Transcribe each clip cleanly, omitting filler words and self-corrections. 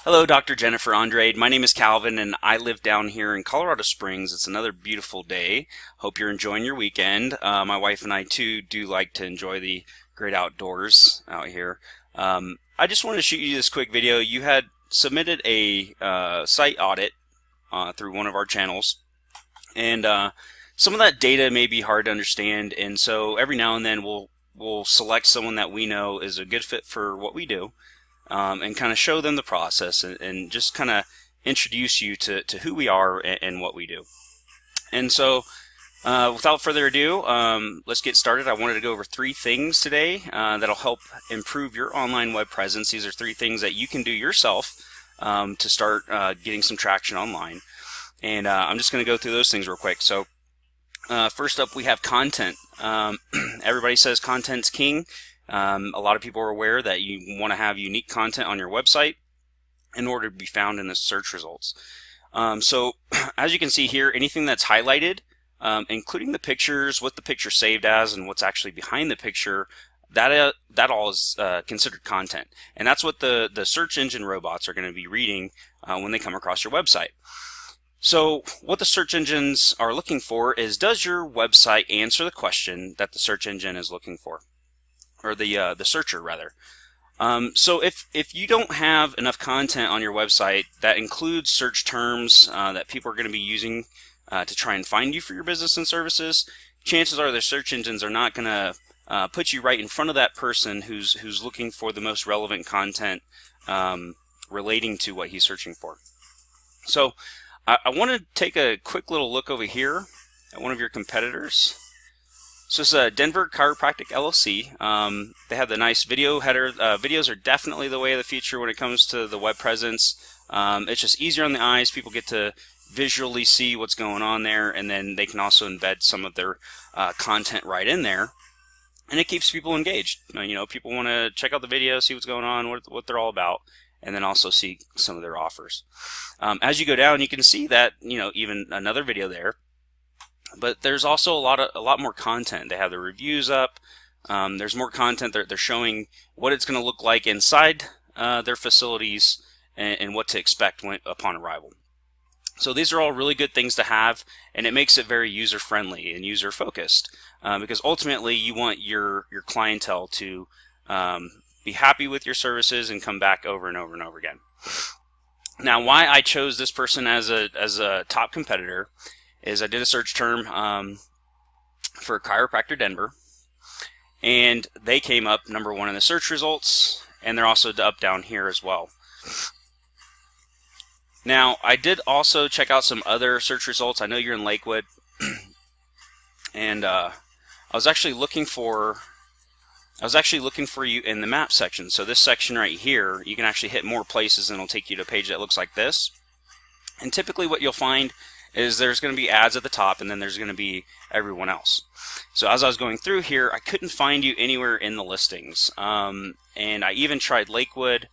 Hello, Dr. Jennifer Andrade. My name is Calvin, and I live down here in Colorado Springs. It's another beautiful day. Hope you're enjoying your weekend. My wife and I, too, do like to enjoy the great outdoors out here. I just wanted to shoot you this quick video. You had submitted a site audit through one of our channels, and some of that data may be hard to understand, and so every now and then we'll select someone that we know is a good fit for what we do, and kind of show them the process and just kind of introduce you to who we are and what we do. And so without further ado, let's get started. I wanted to go over three things today that'll help improve your online web presence. These are three things that you can do yourself to start getting some traction online. And I'm just going to go through those things real quick. So first up, we have content. Everybody says content's king. A lot of people are aware that you want to have unique content on your website in order to be found in the search results. So as you can see here, anything that's highlighted, including the pictures, what the picture saved as, and what's actually behind the picture, that all is considered content. And that's what the search engine robots are going to be reading when they come across your website. So what the search engines are looking for is, does your website answer the question that the search engine is looking for? Or the searcher rather. So if you don't have enough content on your website that includes search terms that people are going to be using to try and find you for your business and services, chances are the search engines are not going to put you right in front of that person who's looking for the most relevant content relating to what he's searching for. So I want to take a quick little look over here at one of your competitors. So this is Denver Chiropractic LLC. They have the nice video header. Videos are definitely the way of the future when it comes to the web presence. It's just easier on the eyes. People get to visually see what's going on there, and then they can also embed some of their content right in there, and it keeps people engaged. People want to check out the video, see what's going on, what they're all about, and then also see some of their offers. As you go down, you can see that even another video there. But there's also a lot more content. They have the reviews up. There's more content. They're showing what it's going to look like inside their facilities and what to expect upon arrival. So these are all really good things to have, and it makes it very user-friendly and user-focused because ultimately you want your clientele to be happy with your services and come back over and over and over again. Now, why I chose this person as a top competitor is I did a search term for Chiropractor Denver, and they came up number one in the search results, and they're also up down here as well. Now, I did also check out some other search results. I know you're in Lakewood, and I was actually looking for you in the map section. So this section right here, you can actually hit more places, and it'll take you to a page that looks like this. And typically, what you'll find is there's going to be ads at the top, and then there's going to be everyone else. So as I was going through here, I couldn't find you anywhere in the listings, and I even tried Lakewood,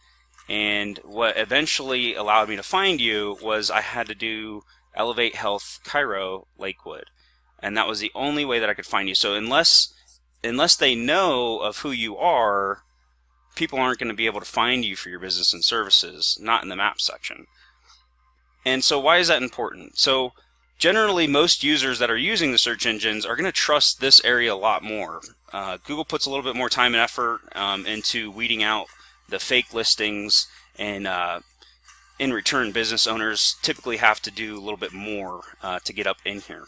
and what eventually allowed me to find you was I had to do Elevate Health Chiro Lakewood, and that was the only way that I could find you. So unless they know of who you are, people aren't going to be able to find you for your business and services, not in the map section. And so why is that important? So generally, most users that are using the search engines are going to trust this area a lot more. Google puts a little bit more time and effort into weeding out the fake listings, and in return, business owners typically have to do a little bit more to get up in here.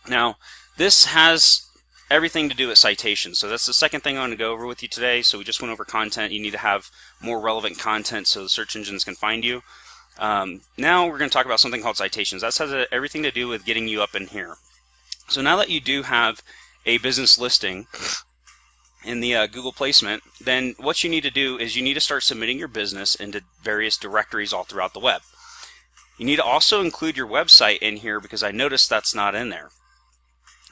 Now, this has everything to do with citations. So that's the second thing I want to go over with you today. So we just went over content. You need to have more relevant content so the search engines can find you. Now we're going to talk about something called citations. That has everything to do with getting you up in here. So now that you do have a business listing in the Google placement, then what you need to do is you need to start submitting your business into various directories all throughout the web. You need to also include your website in here because I noticed that's not in there.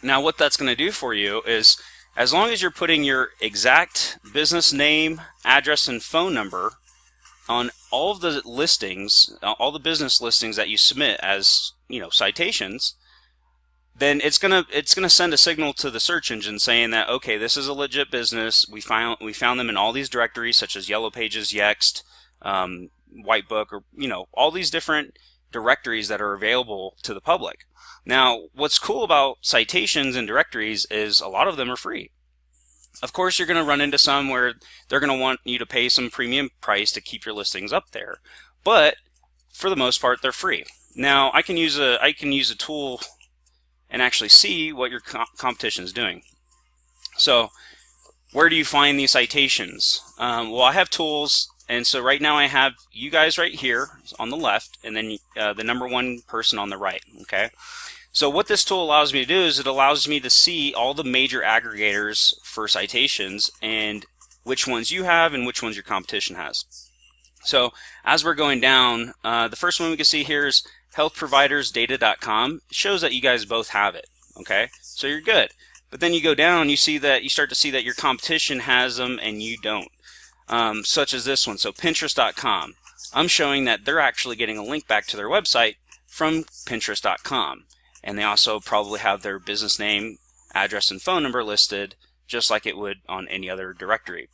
Now what that's going to do for you is, as long as you're putting your exact business name, address, and phone number on all of the listings, all the business listings that you submit as citations, then it's gonna send a signal to the search engine saying that, okay, this is a legit business. We found them in all these directories such as Yellow Pages, Yext, Whitebook, or all these different directories that are available to the public. Now, what's cool about citations and directories is a lot of them are free. Of course, you're going to run into some where they're going to want you to pay some premium price to keep your listings up there, but for the most part, they're free. Now, I can use a tool and actually see what your competition is doing. So, where do you find these citations? Well, I have tools, and so right now I have you guys right here on the left, and then the number one person on the right. Okay. So what this tool allows me to do is it allows me to see all the major aggregators for citations and which ones you have and which ones your competition has. So as we're going down, the first one we can see here is healthprovidersdata.com. It shows that you guys both have it. Okay, so you're good. But then you go down, you start to see that your competition has them and you don't. Such as this one. So Pinterest.com. I'm showing that they're actually getting a link back to their website from Pinterest.com. And they also probably have their business name, address, and phone number listed just like it would on any other directory.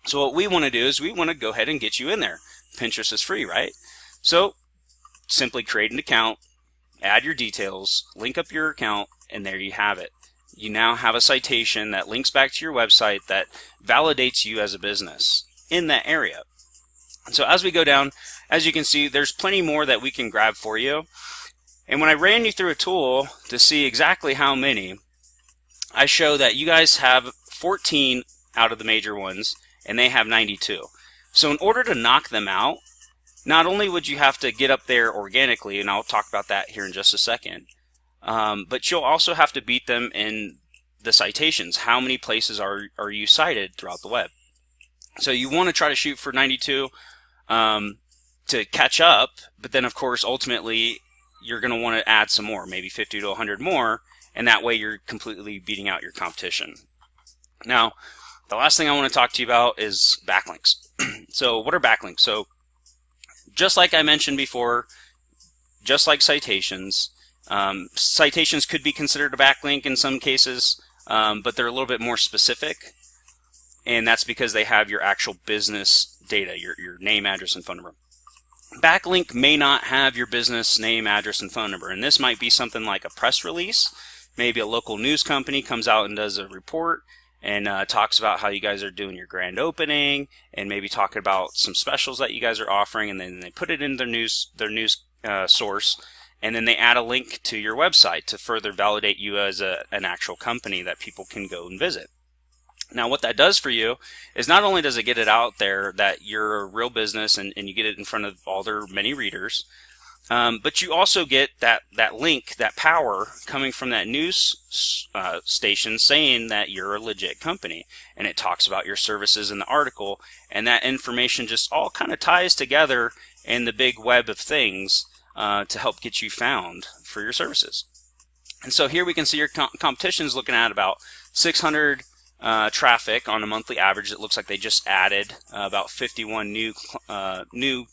So what we want to do is we want to go ahead and get you in there. Pinterest is free, right? So simply create an account, add your details, link up your account, and there you have it. You now have a citation that links back to your website that validates you as a business in that area. So as we go down, as you can see, there's plenty more that we can grab for you. And when I ran you through a tool to see exactly how many, I show that you guys have 14 out of the major ones, and they have 92. So in order to knock them out, not only would you have to get up there organically, and I'll talk about that here in just a second, but you'll also have to beat them in the citations. How many places are you cited throughout the web? So you want to try to shoot for 92 to catch up, but then of course ultimately you're going to want to add some more, maybe 50 to 100 more, and that way you're completely beating out your competition. Now, the last thing I want to talk to you about is backlinks. So what are backlinks? So just like I mentioned before, just like citations, citations could be considered a backlink in some cases, but they're a little bit more specific, and that's because they have your actual business data, your name, address, and phone number. Backlink may not have your business name, address, and phone number, and this might be something like a press release. Maybe a local news company comes out and does a report and talks about how you guys are doing your grand opening, and maybe talking about some specials that you guys are offering, and then they put it in their news source, and then they add a link to your website to further validate you as an actual company that people can go and visit. Now what that does for you is not only does it get it out there that you're a real business and you get it in front of all their many readers, but you also get that link, that power coming from that news station saying that you're a legit company, and it talks about your services in the article, and that information just all kind of ties together in the big web of things to help get you found for your services. And so here we can see your competition is looking at about 600 traffic on a monthly average. It looks like they just added about 51 new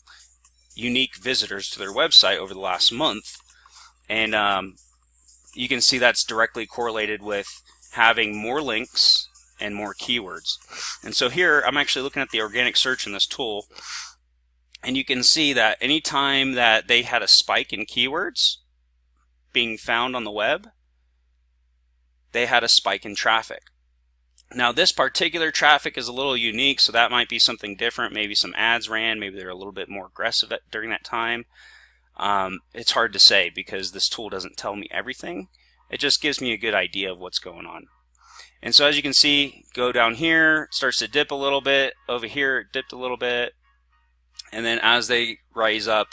unique visitors to their website over the last month, and you can see that's directly correlated with having more links and more keywords. And so here I'm actually looking at the organic search in this tool, and you can see that anytime that they had a spike in keywords being found on the web, they had a spike in traffic. Now this particular traffic is a little unique, so that might be something different. Maybe some ads ran, maybe they're a little bit more aggressive during that time. It's hard to say because this tool doesn't tell me everything. It just gives me a good idea of what's going on. And so as you can see, go down here, it starts to dip a little bit. Over here it dipped a little bit. And then as they rise up,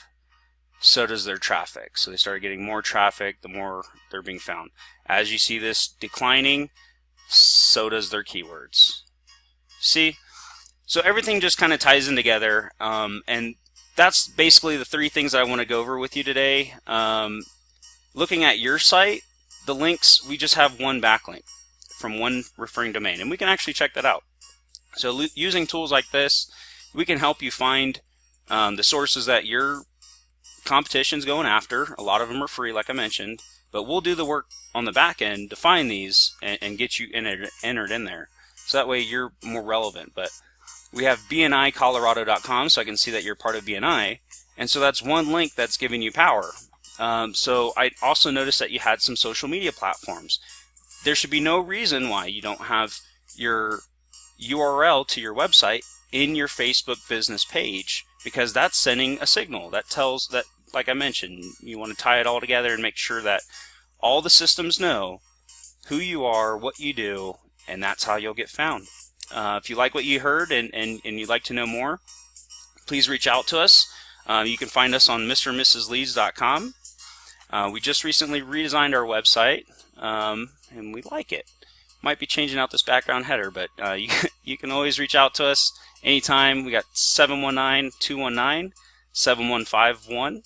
so does their traffic. So they started getting more traffic the more they're being found. As you see this declining, so does their keywords. See? So everything just kind of ties in together, and that's basically the three things I want to go over with you today. Looking at your site, the links, we just have one backlink from one referring domain, and we can actually check that out. So using tools like this, we can help you find the sources that your competition's going after. A lot of them are free, like I mentioned, but we'll do the work on the back end to find these and get you entered in there, so that way you're more relevant. But We have bnicolorado.com, so I can see that you're part of BNI. And so that's one link that's giving you power. So I also noticed that you had some social media platforms. There should be no reason why you don't have your URL to your website in your Facebook business page, because that's sending a signal that tells that, like I mentioned, you want to tie it all together and make sure that all the systems know who you are, what you do, and that's how you'll get found. If you like what you heard and you'd like to know more, please reach out to us. You can find us on mrandmrsleads.com. We just recently redesigned our website, and we like it. Might be changing out this background header, but you can always reach out to us anytime. We got 719-219-7151.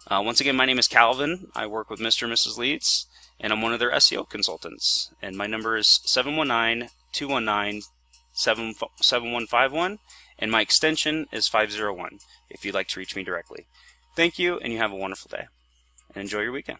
Once again, my name is Calvin. I work with Mr. and Mrs. Leads, and I'm one of their SEO consultants. And my number is 719-219-7151, and my extension is 501 if you'd like to reach me directly. Thank you, and you have a wonderful day. And enjoy your weekend.